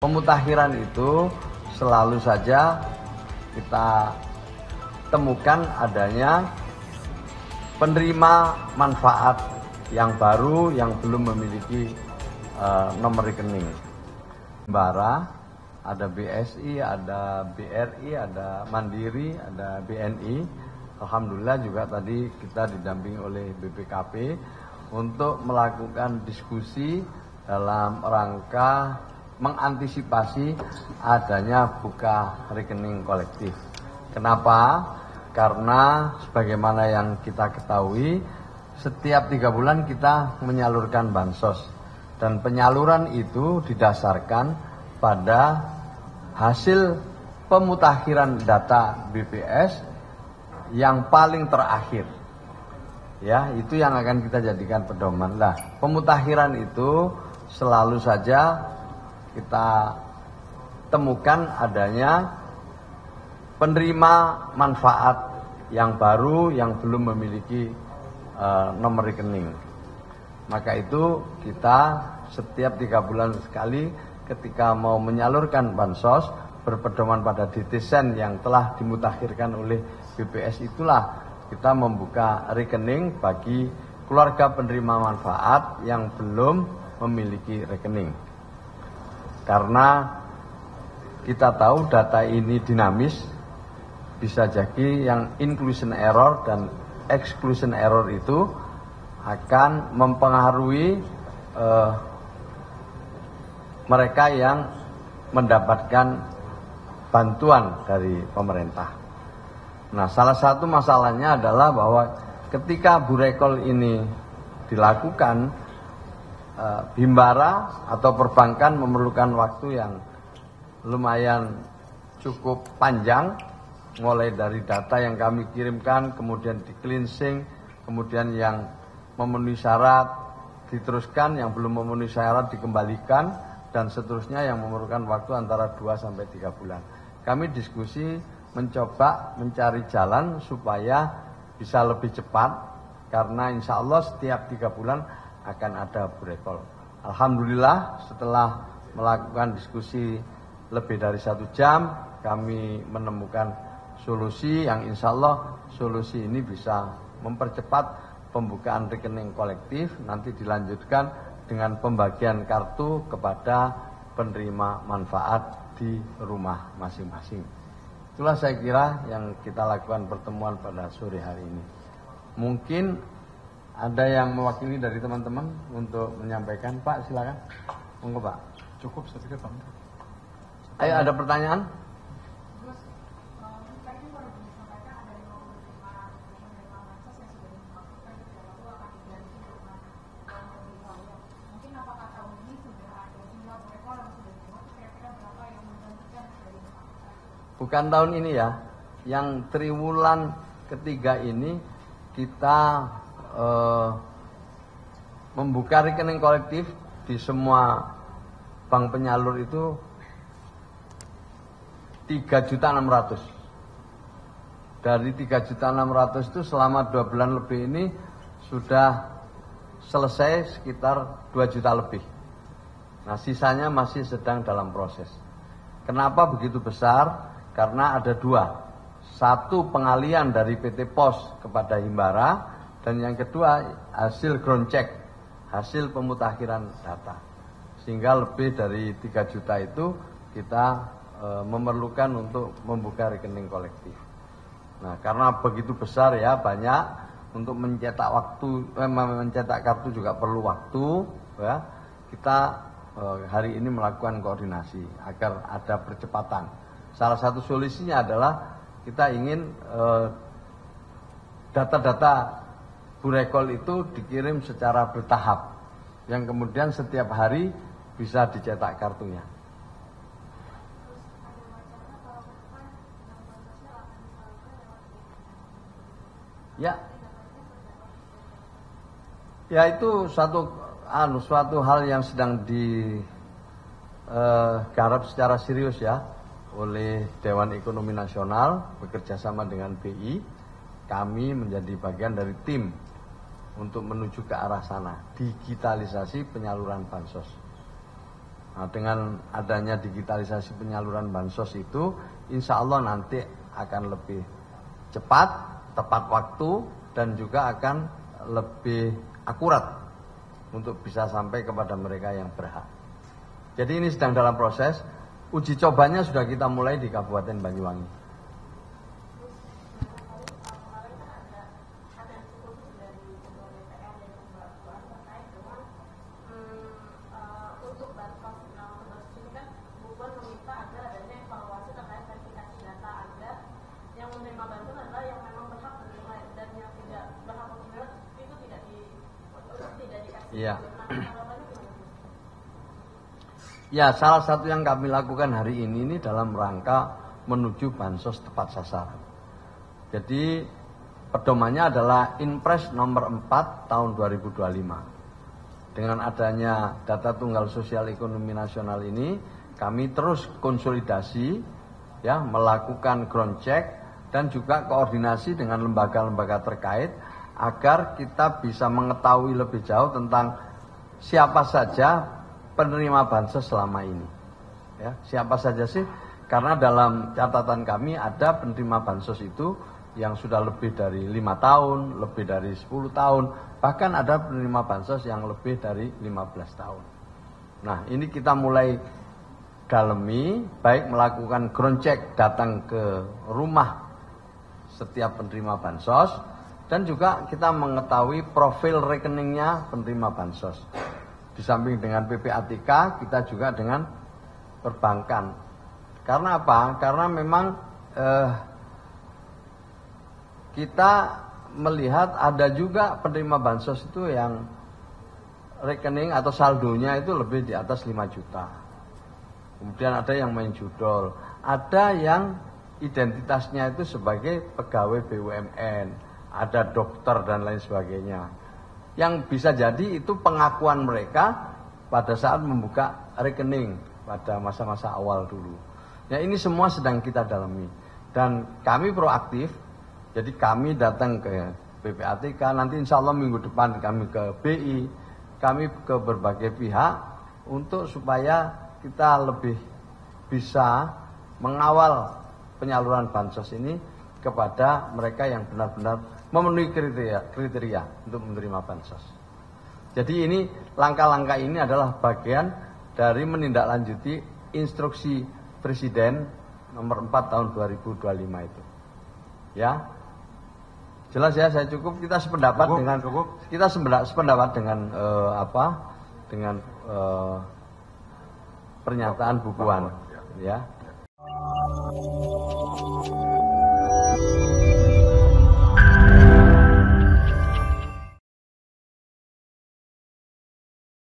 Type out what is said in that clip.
Pemutakhiran itu selalu saja kita temukan adanya penerima manfaat yang baru yang belum memiliki nomor rekening. Himbara, ada BSI, ada BRI, ada Mandiri, ada BNI. Alhamdulillah juga tadi kita didampingi oleh BPKP untuk melakukan diskusi dalam rangka mengantisipasi adanya buka rekening kolektif. Kenapa? Karena sebagaimana yang kita ketahui, setiap 3 bulan kita menyalurkan bansos. Dan penyaluran itu didasarkan pada hasil pemutakhiran data BPS yang paling terakhir. Ya, itu yang akan kita jadikan pedoman. Nah, pemutakhiran itu selalu saja kita temukan adanya penerima manfaat yang baru yang belum memiliki nomor rekening. Maka itu kita setiap 3 bulan sekali ketika mau menyalurkan bansos berpedoman pada desain yang telah dimutakhirkan oleh BPS, itulah kita membuka rekening bagi keluarga penerima manfaat yang belum memiliki rekening. Karena kita tahu data ini dinamis, bisa jadi yang inclusion error dan exclusion error itu akan mempengaruhi mereka yang mendapatkan bantuan dari pemerintah. Nah, salah satu masalahnya adalah bahwa ketika burekol ini dilakukan, Himbara atau perbankan memerlukan waktu yang lumayan cukup panjang, mulai dari data yang kami kirimkan, kemudian di cleansing, kemudian yang memenuhi syarat diteruskan, yang belum memenuhi syarat dikembalikan, dan seterusnya yang memerlukan waktu antara 2-3 bulan. Kami diskusi mencoba mencari jalan supaya bisa lebih cepat, karena insya Allah setiap 3 bulan akan ada burekol. Alhamdulillah setelah melakukan diskusi lebih dari 1 jam, kami menemukan solusi yang insya Allah solusi ini bisa mempercepat pembukaan rekening kolektif, nanti dilanjutkan dengan pembagian kartu kepada penerima manfaat di rumah masing-masing. Itulah saya kira yang kita lakukan pertemuan pada sore hari ini. Mungkin ada yang mewakili dari teman-teman untuk menyampaikan. Pak, silakan. Monggo, Pak. Cukup, saya pikir, Pak. Ayo, ada pertanyaan? Bukan tahun ini ya, yang triwulan ketiga ini kita membuka rekening kolektif di semua bank penyalur itu 3.600.000. Dari 3.600.000 itu selama 2 bulan lebih ini sudah selesai sekitar 2 juta lebih. Nah, sisanya masih sedang dalam proses. Kenapa begitu besar? Karena ada 2. Satu, pengalian dari PT Pos kepada Himbara, dan yang kedua hasil ground check, hasil pemutakhiran data. Sehingga lebih dari 3 juta itu kita memerlukan untuk membuka rekening kolektif. Nah, karena begitu besar ya, banyak, untuk mencetak mencetak kartu juga perlu waktu ya. Kita hari ini melakukan koordinasi agar ada percepatan. Salah satu solusinya adalah kita ingin data-data burekol itu dikirim secara bertahap, yang kemudian setiap hari bisa dicetak kartunya. Ya itu suatu hal yang sedang digarap secara serius ya oleh Dewan Ekonomi Nasional bekerjasama dengan BI. Kami menjadi bagian dari tim untuk menuju ke arah sana, digitalisasi penyaluran bansos. Nah, dengan adanya digitalisasi penyaluran bansos itu, insya Allah nanti akan lebih cepat, tepat waktu, dan juga akan lebih akurat untuk bisa sampai kepada mereka yang berhak. Jadi ini sedang dalam proses, uji cobanya sudah kita mulai di Kabupaten Banyuwangi. Iya. Ya, salah satu yang kami lakukan hari ini dalam rangka menuju bansos tepat sasaran. Jadi pedomannya adalah Inpres nomor 4 tahun 2025. Dengan adanya data tunggal sosial ekonomi nasional ini, kami terus konsolidasi, ya, melakukan ground check dan juga koordinasi dengan lembaga-lembaga terkait agar kita bisa mengetahui lebih jauh tentang siapa saja penerima bansos selama ini. Ya, siapa saja sih? Karena dalam catatan kami ada penerima bansos itu yang sudah lebih dari 5 tahun, lebih dari 10 tahun, bahkan ada penerima bansos yang lebih dari 15 tahun. Nah, ini kita mulai dalemi, baik melakukan ground check, datang ke rumah setiap penerima bansos, dan juga kita mengetahui profil rekeningnya penerima bansos. Di samping dengan PPATK, kita juga dengan perbankan. Karena apa? Karena memang kita melihat ada juga penerima bansos itu yang rekening atau saldonya itu lebih di atas 5 juta. Kemudian ada yang main judol, ada yang identitasnya itu sebagai pegawai BUMN, ada dokter dan lain sebagainya. Yang bisa jadi itu pengakuan mereka pada saat membuka rekening pada masa-masa awal dulu. Ya, ini semua sedang kita dalami. Dan kami proaktif, jadi kami datang ke PPATK, nanti insya Allah minggu depan kami ke BI, kami ke berbagai pihak untuk supaya kita lebih bisa mengawal penyaluran bansos ini kepada mereka yang benar-benar memenuhi kriteria untuk menerima bansos. Jadi ini langkah-langkah ini adalah bagian dari menindaklanjuti instruksi Presiden nomor 4 tahun 2025 itu. Ya. Jelas ya, saya cukup. Kita sependapat dengan kita sependapat dengan dengan pernyataan Bu Puan, ya.